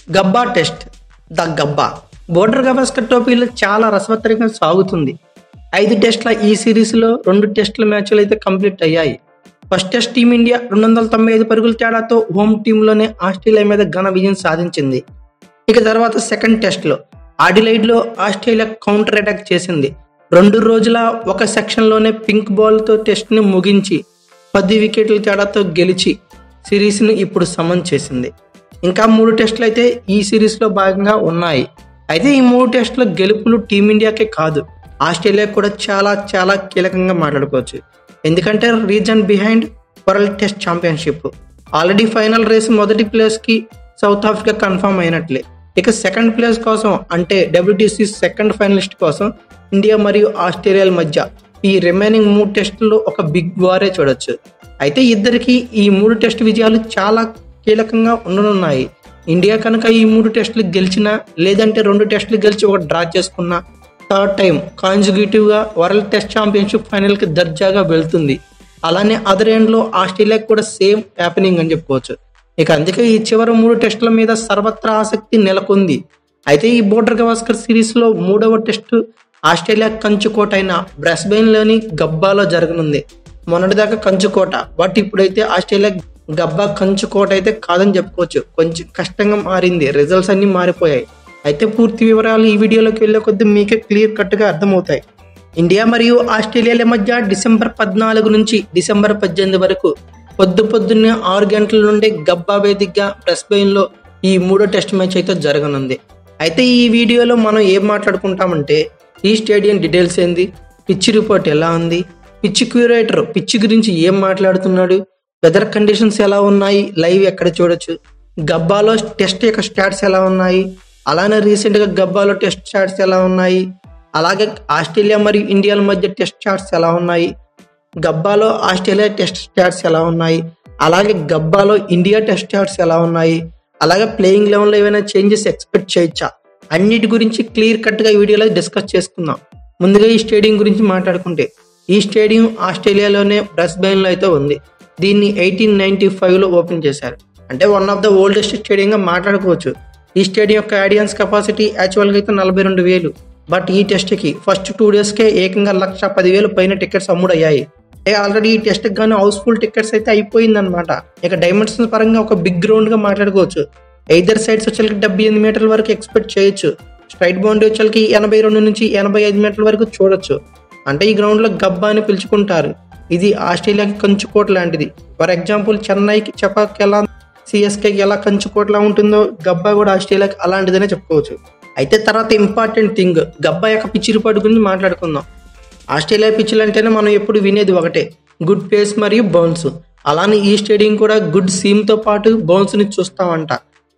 Gabba test the Gabba border Gavaskar ట్రోఫీలో చాలా రసవత్తరంగా సాగుతుంది. 5 టెస్టుల ఈ సిరీస్లో 2 టెస్టుల మ్యాచ్లు అయితే కంప్లీట్ అయ్యాయి. ఫస్ట్ టెస్ట్ టీమిండియా 295 పరుగుల తేడాతో హోమ్ టీంలోనే ఆస్ట్రేలియా మీద ఘన విజయం సాధించింది. ఇక తర్వాత సెకండ్ టెస్ట్లో ఆడిలైడ్లో ఆస్ట్రేలియా కౌంటర్ అటాక్ చేసింది. 2 రోజుల ఒక సెక్షన్లోనే పింక్ బాల్తో టెస్ట్ని ముగించి 10 వికెట్ల తేడాతో గెలిచి సిరీస్ను ఇప్పుడు సమన్ చేసింది. ఇంకా 3 టెస్టులు అయితే ఈ సిరీస్లో భాగంగా ఉన్నాయి. అయితే ఈ 3 టెస్టుల గెలుపులు టీమిండియాకే కాదు, ఆస్ట్రేలియా కూడా చాలా కీలకంగా మాట్లాడుకోవచ్చు. ఎందుకంటే reason behind world test championship already final race మొదటి ప్లేస్కి సౌత్ ఆఫ్రికా కన్ఫర్మ్ అయినట్లే. ఇక సెకండ్ ప్లేస్ కోసం అంటే WTC సెకండ్ ఫైనలిస్ట్ కోసం ఇండియా మరియు ఆస్ట్రేలియాల మధ్య ఈ రిమైనింగ్ 3 టెస్టుల్లో ఒక బిగ్ వారే చూడొచ్చు. అయితే ఇద్దరికి ఈ 3 టెస్ట్ విజయాలు చాలా కీలకంగా ఉండనున్నాయి. ఇండియా కనుక ఈ 3 టెస్టులు గెలిచినా లేదంటే 2 టెస్టులు గెలిచి ఒక డ్రా చేసుకున్నా థర్డ్ టైం కాన్సిక్యూటివ్గా వరల్డ్ టెస్ట్ ఛాంపియన్షిప్ ఫైనల్కి దర్జాగా వెళ్తుంది. అలానే అదర్ ఎండ్లో ఆస్ట్రేలియాకి కూడా సేమ్ హ్యాపెనింగ్ అని చెప్పుకోవచ్చు. ఇక అందుకే ఈ చివరి 3 టెస్టుల మీద సర్వత్రా ఆసక్తి నెలకొంది. అయితే ఈ బోర్డర్ గవాస్కర్ సిరీస్లో 3వ టెస్టు ఆస్ట్రేలియా కంచుకోట అయిన బ్రిస్బేన్లోని గబ్బాలో జరగనుంది. మొన్నటిదాకా కంచుకోట, బట్ ఇప్పుడైతే ఆస్ట్రేలియా గబ్బా కంచుకోట అయితే కాదని చెప్పుకోవచ్చు. కొంచెం కష్టంగా మారింది, రిజల్ట్స్ అన్ని మారిపోయాయి. అయితే పూర్తి వివరాలు ఈ వీడియోలోకి వెళ్ళే కొద్దీ మీకే క్లియర్ కట్గా అర్థమవుతాయి. ఇండియా మరియు ఆస్ట్రేలియాల మధ్య డిసెంబర్ 14 నుంచి డిసెంబర్ 18 వరకు పొద్దున్నే 6 గంటల నుండి గబ్బా వేదికగా బ్రిస్బేన్లో ఈ 3వ టెస్ట్ మ్యాచ్ అయితే జరగనుంది. అయితే ఈ వీడియోలో మనం ఏం మాట్లాడుకుంటామంటే ఈ స్టేడియం డీటెయిల్స్ ఏంది, పిచ్ రిపోర్ట్ ఎలా ఉంది, పిచ్ క్యూరేటర్ పిచ్ గురించి ఏం మాట్లాడుతున్నాడు, వెదర్ కండిషన్స్ ఎలా ఉన్నాయి, లైవ్ ఎక్కడ చూడొచ్చు, గబ్బాలో టెస్ట్ యొక్క స్టాట్స్ ఎలా ఉన్నాయి, అలానే రీసెంట్గా గబ్బాలో టెస్ట్ స్టాట్స్ ఎలా ఉన్నాయి, అలాగే ఆస్ట్రేలియా మరియు ఇండియాల మధ్య టెస్ట్ స్టాట్స్ ఎలా ఉన్నాయి, గబ్బాలో ఆస్ట్రేలియా టెస్ట్ స్టాట్స్ ఎలా ఉన్నాయి, అలాగే గబ్బాలో ఇండియా టెస్ట్ స్టాట్స్ ఎలా ఉన్నాయి, అలాగే ప్లేయింగ్ లెవెన్లో ఏమైనా చేంజెస్ ఎక్స్పెక్ట్ చేయొచ్చా, అన్నిటి గురించి క్లియర్ కట్గా ఈ వీడియోలో డిస్కస్ చేసుకుందాం. ముందుగా ఈ స్టేడియం గురించి మాట్లాడుకుంటే ఈ స్టేడియం ఆస్ట్రేలియాలోనే బ్రిస్బేన్లో అయితే ఉంది. దీన్ని 1895లో ఓపెన్ చేశారు. అంటే వన్ ఆఫ్ ద ఓల్డెస్ట్ స్టేడియంగా మాట్లాడుకోవచ్చు. ఈ స్టేడియం యొక్క ఆడియన్స్ కెపాసిటీ యాక్చువల్గా అయితే 42,000. బట్ ఈ టెస్ట్కి ఫస్ట్ 2 డేస్కే ఏకంగా 1,10,000 పైన టికెట్స్ అమ్ముడయ్యాయి. ఆల్రెడీ ఈ టెస్ట్కి కానీ హౌస్ఫుల్ టికెట్స్ అయితే అయిపోయిందనమాట. ఇక డైమెన్షన్స్ పరంగా ఒక బిగ్ గ్రౌండ్గా మాట్లాడుకోవచ్చు. ఎయిదర్ సైడ్స్ వచ్చేకి 78 మీటర్ల వరకు ఎక్స్పెక్ట్ చేయొచ్చు. స్ట్రైట్ బౌండరీ వచ్చేకి 82 నుంచి 85 మీటర్ల వరకు చూడొచ్చు. అంటే ఈ గ్రౌండ్లో గబ్బా అని పిలుచుకుంటారు. ఇది ఆస్ట్రేలియాకి కంచుకోట లాంటిది. ఫర్ ఎగ్జాంపుల్ చెన్నైకి చెపాక్ ఎలా, CSKకి ఎలా కంచుకోటలా ఉంటుందో గబ్బా కూడా ఆస్ట్రేలియాకి అలాంటిదనే చెప్పుకోవచ్చు. అయితే తర్వాత ఇంపార్టెంట్ థింగ్ గబ్బా యొక్క పిచ్ రిపోర్ట్ గురించి మాట్లాడుకుందాం. ఆస్ట్రేలియా పిచ్లు అంటేనే మనం ఎప్పుడు వినేది ఒకటే, గుడ్ పేస్ మరియు బౌన్స్. అలానే ఈ స్టేడియం కూడా గుడ్ సీమ్తో పాటు బౌన్స్ని చూస్తామంట.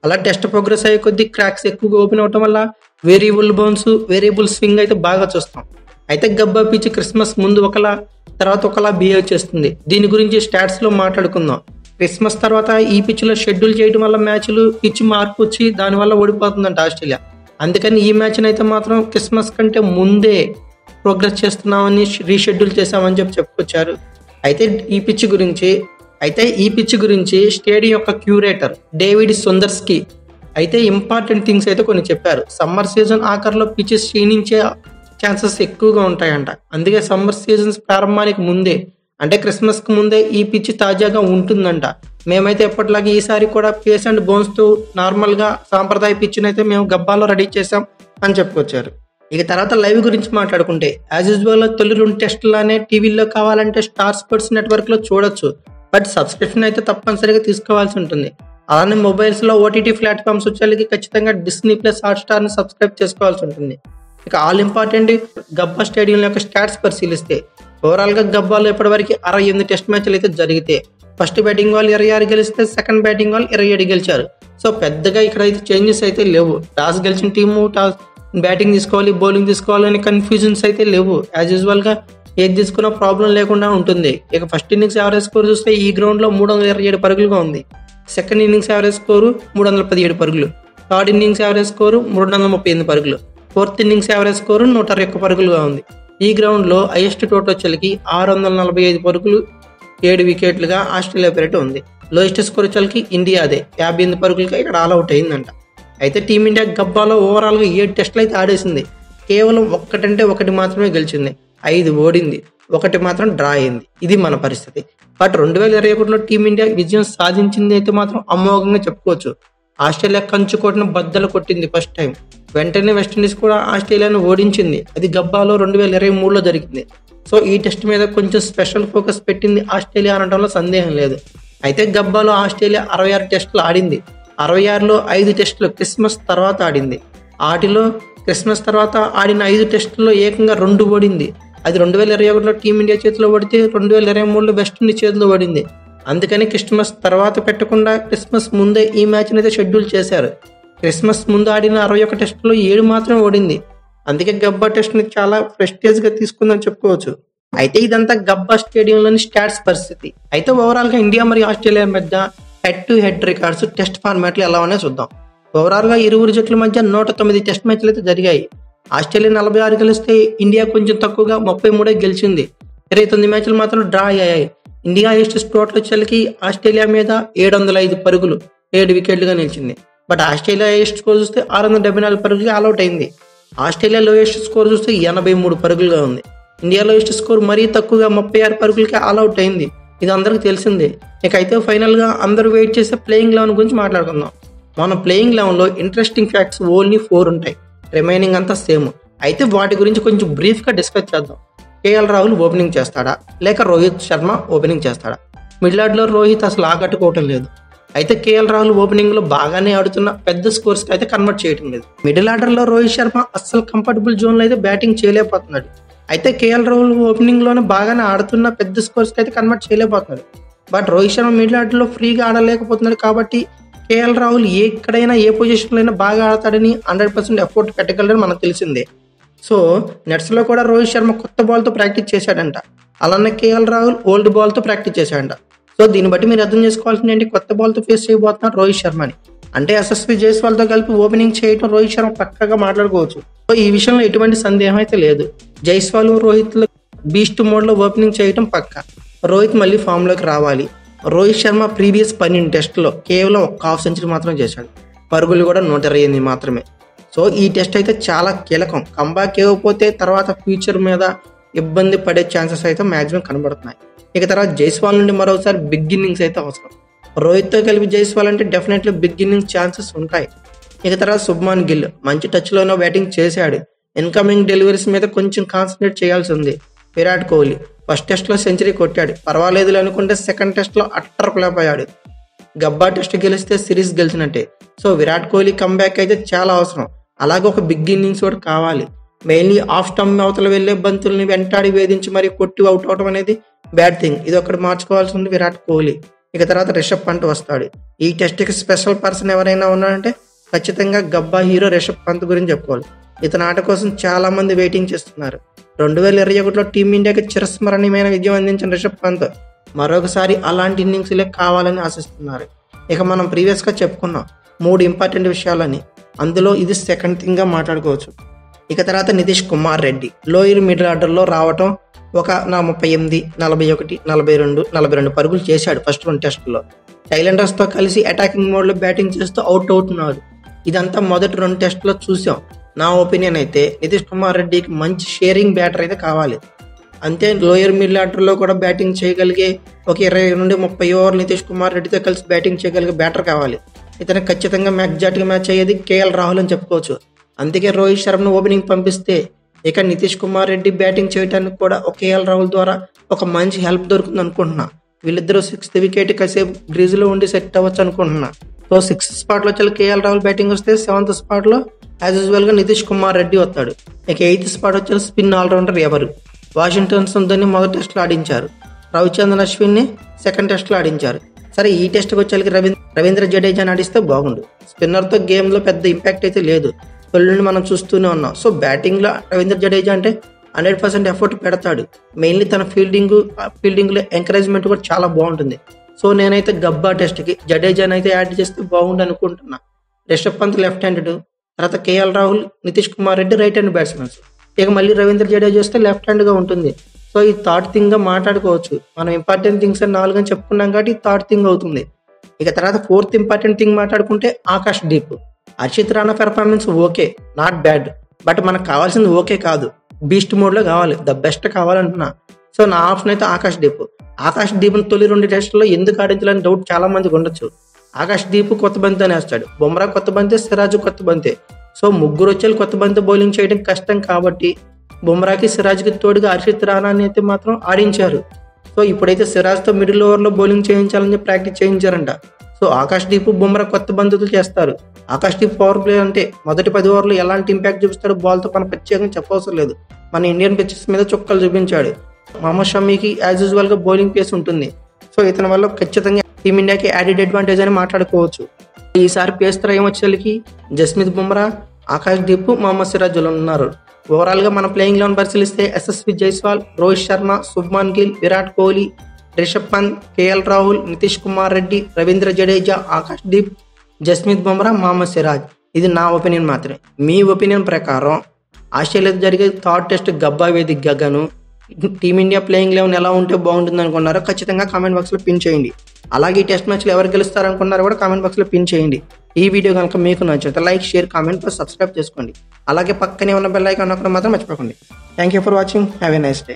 అలా టెస్ట్ ప్రోగ్రెస్ అయ్యే కొద్దీ క్రాక్స్ ఎక్కువగా ఓపెన్ అవటం వల్ల వేరియబుల్ బౌన్స్, వేరియబుల్ స్వింగ్ అయితే బాగా చూస్తాం. అయితే గబ్బా పిచ్ క్రిస్మస్ ముందు ఒకలా తర్వాత ఒకలా బిహేవ్ చేస్తుంది. దీని గురించి స్టాట్స్లో మాట్లాడుకుందాం. క్రిస్మస్ తర్వాత ఈ పిచ్లో షెడ్యూల్ చేయడం వల్ల మ్యాచ్లు పిచ్ మార్పు వచ్చి దానివల్ల ఓడిపోతుందంట ఆస్ట్రేలియా. అందుకని ఈ మ్యాచ్ని అయితే మాత్రం క్రిస్మస్ కంటే ముందే ప్రోగ్రెస్ చేస్తున్నామని రీషెడ్యూల్ చేసామని చెప్పుకొచ్చారు. అయితే ఈ పిచ్ గురించి స్టేడియం యొక్క క్యూరేటర్ డేవిడ్ సుందర్స్కి అయితే ఇంపార్టెంట్ థింగ్స్ అయితే కొన్ని చెప్పారు. సమ్మర్ సీజన్ ఆఖరిలో పిచెస్ క్షీణించే ఛాన్సెస్ ఎక్కువగా ఉంటాయంట. అందుకే సమ్మర్ సీజన్స్ ప్రారంభానికి ముందే అంటే క్రిస్మస్కి ముందే ఈ పిచ్ తాజాగా ఉంటుందంట. మేమైతే ఎప్పటిలాగే ఈసారి కూడా పేస్ అండ్ బౌన్స్తో నార్మల్గా సాంప్రదాయ పిచ్ని అయితే మేము గబ్బాలో రెడీ చేసాం అని చెప్పుకొచ్చారు. ఇక తర్వాత లైవ్ గురించి మాట్లాడుకుంటే యాజ్ యూజువల్ తొలి 2 టెస్టులానే టీవీలో కావాలంటే స్టార్ స్పోర్ట్స్ నెట్వర్క్లో చూడొచ్చు. బట్ సబ్స్క్రిప్షన్ అయితే తప్పనిసరిగా తీసుకోవాల్సి ఉంటుంది. అలానే మొబైల్స్లో OTT ప్లాట్ఫామ్స్ వచ్చేకి ఖచ్చితంగా Disney+ హాట్స్టార్ని సబ్స్క్రైబ్ చేసుకోవాల్సి ఉంటుంది. ఇక ఆల్ ఇంపార్టెంట్ గబ్బా స్టేడియం యొక్క స్టాట్స్ పరిశీలిస్తే ఓవరాల్గా గబ్బాలో ఇప్పటివరకు 68 టెస్ట్ మ్యాచ్లు అయితే జరిగితే ఫస్ట్ బ్యాటింగ్ వాళ్ళు 26 గెలిస్తే సెకండ్ బ్యాటింగ్ వాళ్ళు 27 గెలిచారు. సో పెద్దగా ఇక్కడ అయితే చేంజెస్ అయితే లేవు. టాస్ గెలిచిన టీము బ్యాటింగ్ తీసుకోవాలి, బౌలింగ్ తీసుకోవాలి అనే కన్ఫ్యూజన్స్ అయితే లేవు. యాజ్ యూజువల్గా ఏది తీసుకున్న ప్రాబ్లం లేకుండా ఉంటుంది. ఇక ఫస్ట్ ఇన్నింగ్స్ యావరేజ్ స్కోర్ చూస్తే ఈ గ్రౌండ్లో 327 పరుగులుగా ఉంది. సెకండ్ ఇన్నింగ్స్ యావరేజ్ స్కోరు 317 పరుగులు, థర్డ్ ఇన్నింగ్స్ యావరేజ్ స్కోరు 338 పరుగులు, ఫోర్త్ ఇన్నింగ్స్ యావరేజ్ స్కోరు 101 పరుగులుగా ఉంది. ఈ గ్రౌండ్లో హైయెస్ట్ టోటల్ వచ్చేకి 645 పరుగులు 7 వికెట్లుగా ఆస్ట్రేలియా పేరిట ఉంది. లోయెస్ట్ స్కోర్ వచ్చేకి ఇండియాదే 58 పరుగులకి ఇక్కడ ఆల్అవుట్ అయిందంట. అయితే టీమిండియా గబ్బాలో ఓవరాల్గా 7 టెస్టులు అయితే ఆడేసింది. కేవలం ఒకటి మాత్రమే గెలిచింది, 5 ఓడింది, 1 మాత్రం డ్రా అయింది. ఇది మన పరిస్థితి. బట్ 2021లో టీమిండియా విజయం సాధించింది అయితే మాత్రం అమోఘంగా చెప్పుకోవచ్చు. ఆస్ట్రేలియా కంచుకోటను బద్దలు కొట్టింది ఫస్ట్ టైం. వెంటనే వెస్టిండీస్ కూడా ఆస్ట్రేలియాను ఓడించింది. అది గబ్బాలో 2023లో జరిగింది. సో ఈ టెస్ట్ మీద కొంచెం స్పెషల్ ఫోకస్ పెట్టింది ఆస్ట్రేలియా అనడంలో సందేహం లేదు. అయితే గబ్బాలో ఆస్ట్రేలియా 66 టెస్టులు ఆడింది. 66లో 5 టెస్టులు క్రిస్మస్ తర్వాత ఆడింది. వాటిలో క్రిస్మస్ తర్వాత ఆడిన 5 టెస్టుల్లో ఏకంగా 2 ఓడింది. అది 2021లో టీమిండియా చేతిలో ఓడితే 2023లో వెస్టిండీస్ చేతిలో ఓడింది. అందుకని క్రిస్మస్ తర్వాత పెట్టకుండా క్రిస్మస్ ముందే ఈ మ్యాచ్ని అయితే షెడ్యూల్ చేశారు. క్రిస్మస్ ముందు ఆడిన 61 టెస్టులో 7 మాత్రం ఓడింది. అందుకే గబ్బా టెస్ట్ని చాలా ప్రెస్టేజ్గా తీసుకుందని చెప్పుకోవచ్చు. అయితే ఇదంతా గబ్బా స్టేడియంలోని స్టాట్స్ పరిస్థితి. అయితే ఓవరాల్గా ఇండియా మరియు ఆస్ట్రేలియా మధ్య head to head records test ఫార్మాట్లు ఎలా ఉన్నాయో చూద్దాం. ఓవరాల్గా ఇరువురు జట్ల మధ్య 109 టెస్ట్ మ్యాచ్లు అయితే జరిగాయి. ఆస్ట్రేలియా 46 గెలిస్తే ఇండియా కొంచెం తక్కువగా 33 గెలిచింది. 29 మ్యాచ్లు మాత్రం డ్రా అయ్యాయి. ఇండియా హైయెస్ట్ టోటల్ వచ్చేసరికి ఆస్ట్రేలియా మీద 705 పరుగులు, 7 వికెట్లుగా నిలిచింది. బట్ ఆస్ట్రేలియా హైయెస్ట్ స్కోర్ చూస్తే 674 పరుగులుగా ఆల్అౌట్ అయింది. ఆస్ట్రేలియా లోయెస్ట్ స్కోర్ చూస్తే 83 పరుగులుగా ఉంది. ఇండియా లోయెస్ట్ స్కోర్ మరీ తక్కువగా 36 పరుగులకి ఆల్అౌట్ అయింది. ఇది అందరికీ తెలిసిందే. ఇకైతే ఫైనల్గా అందరూ వెయిట్ చేసే ప్లేయింగ్ 11 గురించి మాట్లాడుకుందాం. మన ప్లేయింగ్ 11లో ఇంట్రెస్టింగ్ ఫ్యాక్ట్స్ ఓన్లీ 4 ఉంటాయి. రిమైనింగ్ అంతా సేమ్. అయితే వాటి గురించి కొంచెం బ్రీఫ్గా డిస్కస్ చేద్దాం. కేఎల్ రాహుల్ ఓపెనింగ్ చేస్తాడా లేక రోహిత్ శర్మ ఓపెనింగ్ చేస్తాడా? మిడిల్ ఆర్డర్లో రోహిత్ అసలు ఆకట్టుకోవటం లేదు. అయితే కేఎల్ రాహుల్ ఓపెనింగ్లో బాగానే ఆడుతున్న పెద్ద స్కోర్స్కి అయితే కన్వర్ట్ చేయటం లేదు. మిడిల్ ఆర్డర్లో రోహిత్ శర్మ అస్సలు కంఫర్టబుల్ జోన్లో అయితే బ్యాటింగ్ చేయలేకపోతున్నాడు. అయితే కేఎల్ రాహుల్ ఓపెనింగ్లోనే బాగానే ఆడుతున్న పెద్ద స్కోర్స్కి అయితే కన్వర్ట్ చేయలేకపోతున్నాడు. బట్ రోహిత్ శర్మ మిడిల్ ఆర్డర్లో ఫ్రీగా ఆడలేకపోతున్నాడు. కాబట్టి కేఎల్ రాహుల్ ఎక్కడైనా ఏ పొజిషన్లో అయినా బాగా ఆడతాడని 100% ఎఫర్ట్ పెట్టగలడని మనకు తెలిసిందే. సో నెట్స్లో కూడా రోహిత్ శర్మ కొత్త బాల్తో ప్రాక్టీస్ చేశాడంట. అలానే కేఎల్ రాహుల్ ఓల్డ్ బాల్తో ప్రాక్టీస్ చేశాడంట. సో దీన్ని బట్టి మీరు అర్థం చేసుకోవాల్సింది ఏంటి, కొత్త బాల్తో ఫేస్ చేయబోతున్నారు రోహిత్ శర్మని. అంటే యశస్వి జైస్వాల్తో కలిపి ఓపెనింగ్ చేయడం రోహిత్ శర్మ పక్కగా మాట్లాడుకోవచ్చు. సో ఈ విషయంలో ఎటువంటి సందేహం అయితే లేదు. జైస్వాల్ రోహిత్ బీస్ట్ మోడ్లో ఓపెనింగ్ చేయడం పక్క. రోహిత్ మళ్ళీ ఫామ్లోకి రావాలి. రోహిత్ శర్మ ప్రీవియస్ 12 టెస్టులో కేవలం 1 హాఫ్ సెంచరీ మాత్రమే చేశాడు. పరుగులు కూడా 128 మాత్రమే. సో ఈ టెస్ట్ అయితే చాలా కీలకం. కంబ్యాక్ ఇవ్వకపోతే తర్వాత ఫ్యూచర్ మీద ఇబ్బంది పడే ఛాన్సెస్ అయితే మ్యాక్సిమం కనబడుతున్నాయి. ఇక తర్వాత జైస్వాల్ నుండి మరోసారి బిగ్ ఇన్నింగ్స్ అయితే అవసరం. రోహిత్తో కలిపి జైస్వాల్ అంటే డెఫినెట్లీ బిగ్ ఇన్నింగ్స్ ఛాన్సెస్ ఉంటాయి. ఇక తర్వాత శుభ్మాన్ గిల్ మంచి టచ్లోనే బ్యాటింగ్ చేశాడు. ఇన్కమింగ్ డెలివరీస్ మీద కొంచెం కాన్సన్ట్రేట్ చేయాల్సి ఉంది. విరాట్ కోహ్లీ ఫస్ట్ టెస్ట్లో సెంచరీ కొట్టాడు, పర్వాలేదు అనుకుంటే సెకండ్ టెస్ట్లో అట్టర్ ఫ్లాప్ అయ్యాడు. గబ్బా టెస్ట్ గెలిస్తే సిరీస్ గెలిచినట్టే. సో విరాట్ కోహ్లీ కంబ్యాక్ అయితే చాలా అవసరం. అలాగే ఒక బిగ్ ఇన్నింగ్స్ కూడా కావాలి. మెయిన్లీ ఆఫ్ స్టంప్ అవతల వెళ్లే బంతుల్ని వెంటాడి వేధించి మరి కొట్టి అవుట్ అవడం అనేది బ్యాడ్ థింగ్. ఇది ఒకటి మార్చుకోవాల్సి ఉంది విరాట్ కోహ్లీ. ఇక తర్వాత రిషబ్ పంత్ వస్తాడు. ఈ టెస్ట్కి స్పెషల్ పర్సన్ ఎవరైనా ఉన్నారంటే ఖచ్చితంగా గబ్బా హీరో రిషబ్ పంత్ గురించి చెప్పుకోవాలి. ఇతని ఆట కోసం చాలా మంది వెయిటింగ్ చేస్తున్నారు. 2021లో టీమిండియాకి చిరస్మరణీయమైన విజయం అందించిన రిషబ్ పంత్ మరొకసారి అలాంటి ఇన్నింగ్స్లే కావాలని ఆశిస్తున్నారు. ఇక మనం ప్రీవియస్గా చెప్పుకున్నాం 3 ఇంపార్టెంట్ విషయాలని, అందులో ఇది సెకండ్ థింగ్గా మాట్లాడుకోవచ్చు. ఇక తర్వాత నితీష్ కుమార్ రెడ్డి లోయర్ మిడిల్ ఆర్డర్లో రావటం ఒక 38, 41, 42 పరుగులు చేశాడు ఫస్ట్ 2 టెస్టుల్లో. టైలెండర్స్తో కలిసి అటాకింగ్ మోడ్లో బ్యాటింగ్ చేస్తూ అవుట్ అవుతున్నాడు. ఇదంతా మొదటి 2 టెస్టుల్లో చూసాం. నా ఒపీనియన్ అయితే నితీష్ కుమార్ రెడ్డికి మంచి షేరింగ్ బ్యాటర్ అయితే కావాలి. అంతే లోయర్ మిడిల్ ఆర్డర్లో కూడా బ్యాటింగ్ చేయగలిగే ఒక 20 నుండి 30 ఓవర్లు నితీష్ కుమార్ రెడ్డితో కలిసి బ్యాటింగ్ చేయగలిగే బ్యాటర్ కావాలి. ఇతనికి ఖచ్చితంగా ఎగ్జాక్ట్గా మ్యాచ్ అయ్యేది కేఎల్ రాహుల్ అని చెప్పుకోవచ్చు. అందుకే రోహిత్ శర్మను ఓపెనింగ్ పంపిస్తే ఇక నితీష్ కుమార్ రెడ్డి బ్యాటింగ్ చేయడానికి కూడా ఒక కేఎల్ రాహుల్ ద్వారా ఒక మంచి హెల్ప్ దొరుకుతుంది అనుకుంటున్నా. వీళ్ళిద్దరూ 6th వికెట్ కాసేపు గ్రీజులో ఉండి సెట్ అవ్వచ్చు అనుకుంటున్నా. సో 6th స్పాట్లో వచ్చి కేఎల్ రాహుల్ బ్యాటింగ్ వస్తే 7th స్పాట్లో యాజ్ యూజువల్గా నితీష్ కుమార్ రెడ్డి వస్తాడు. ఇక 8th స్పాట్ వచ్చి స్పిన్ ఆల్రౌండర్ ఎవరు? వాషింగ్టన్ సుందర్ని మొదటి టెస్ట్లో ఆడించారు, రవిచంద్రన్ అశ్విన్ని సెకండ్ టెస్ట్లో ఆడించారు. సరే ఈ టెస్ట్కి వచ్చేసరికి రవీంద్ర జడేజాని ఆడిస్తే బాగుండు. స్పిన్నర్తో గేమ్లో పెద్ద ఇంపాక్ట్ అయితే లేదు, తొలి మనం చూస్తూనే ఉన్నాం. సో బ్యాటింగ్లో రవీంద్ర జడేజా అంటే 100% ఎఫర్ట్ పెడతాడు. మెయిన్లీ తన ఫీల్డింగ్లో ఎంకరేజ్మెంట్ కూడా చాలా బాగుంటుంది. సో నేనైతే గబ్బా టెస్ట్కి జడేజాని అయితే యాడ్ చేస్తే బాగుండు అనుకుంటున్నా. రిషబ్ పంత్ లెఫ్ట్ హ్యాండెడ్, తర్వాత KL Rahul, Nitish Kumar Reddy right hand batsmen. ఇక మళ్ళీ రవీంద్ర జడేజా వస్తే లెఫ్ట్ హ్యాండ్గా ఉంటుంది. సో ఈ థర్డ్ థింగ్గా మాట్లాడుకోవచ్చు. మనం ఇంపార్టెంట్ థింగ్స్ అని 4 అని చెప్పుకున్నాం కాబట్టి థర్డ్ థింగ్ అవుతుంది. ఇక తర్వాత 4th ఇంపార్టెంట్ థింగ్ మాట్లాడుకుంటే Akash Deep. Harshit Rana performance okay, not bad. But మనకు కావాల్సింది ఓకే కాదు, బీస్ట్ మోడ్లో కావాలి, ద బెస్ట్ కావాలంటున్నా. సో నా ఆప్షన్ అయితే ఆకాష్దీప్. ఆకాష్దీప్ని తొలి 2 టెస్టుల్లో ఎందుకు ఆడించాలని డౌట్ చాలా మందికి ఉండొచ్చు. ఆకాష్దీప్ కొత్త బంతి వేస్తాడు, బుమ్రా కొత్త బంతే, సిరాజ్ కొత్త బంతే. సో ముగ్గురు వచ్చేది కొత్త బంతి బౌలింగ్ చేయడం కష్టం కాబట్టి బుమ్రాకి సిరాజ్కి తోడుగా హర్షిత్ రాణాని అయితే మాత్రం ఆడించారు. సో ఇప్పుడైతే సిరాజ్తో మిడిల్ ఓవర్లో బౌలింగ్ చేయించాలని ప్రాక్టీస్ చేయించారంట. సో ఆకాష్దీప్ బుమ్రా కొత్త బంతులు చేస్తారు. ఆకాష్దీప్ పవర్ ప్లే అంటే మొదటి 10 ఓవర్లు ఎలాంటి ఇంపాక్ట్ చూపిస్తాడో బాల్తో మనం ప్రత్యేకంగా చెప్పవసరం లేదు. మన ఇండియన్ పిచ్చెస్ మీద చుక్కలు చూపించాడు. మహమ్మద్ షమీకి యాజ్ యూజువల్గా బౌలింగ్ పేస్ ఉంటుంది. సో ఇతని వల్ల ఖచ్చితంగా టీమిండియాకి యాడెడ్ అడ్వాంటేజ్ అని మాట్లాడుకోవచ్చు. ఈసారి పేస్ త్రయం వచ్చేసరికి జస్మిత్ బుమ్రా, ఆకాష్దీప్, మహమ్మద్ సిరాజ్లు ఉన్నారు. ఓవరాల్గా మన ప్లేయింగ్ లెవెన్ పరిశీలిస్తే యశస్వి జైస్వాల్, రోహిత్ శర్మ, శుభ్మన్ గిల్, విరాట్ కోహ్లీ, రిషబ్ పంత్, కేఎల్ రాహుల్, నితీష్ కుమార్ రెడ్డి, రవీంద్ర జడేజా, ఆకాష్దీప్, జస్మిత్ బుమ్రా, మహమ్మద్ సిరాజ్. ఇది నా ఒపీనియన్ మాత్రమే. మీ ఒపీనియన్ ప్రకారం ఆస్ట్రేలియాతో జరిగే థర్డ్ టెస్ట్ గబ్బా వేదిక గగను టీమిండియా ప్లేయింగ్ లెవెన్ ఎలా ఉంటే బాగుంటుంది అనుకున్నారో ఖచ్చితంగా కామెంట్ బాక్స్లో పిన్ చేయండి. అలాగే ఈ టెస్ట్ మ్యాచ్లో ఎవరు గెలుస్తారనుకున్నారో కూడా కామెంట్ బాక్స్లో పిన్ చేయండి. ఈ వీడియో కనుక మీకు నచ్చితే like, share, comment plus subscribe చేసుకోండి. అలాగే పక్కనే ఉన్న బెల్ ఐకాన్ నొక్కడం మాత్రం మర్చిపోకండి. Thank you for watching. Have a nice day.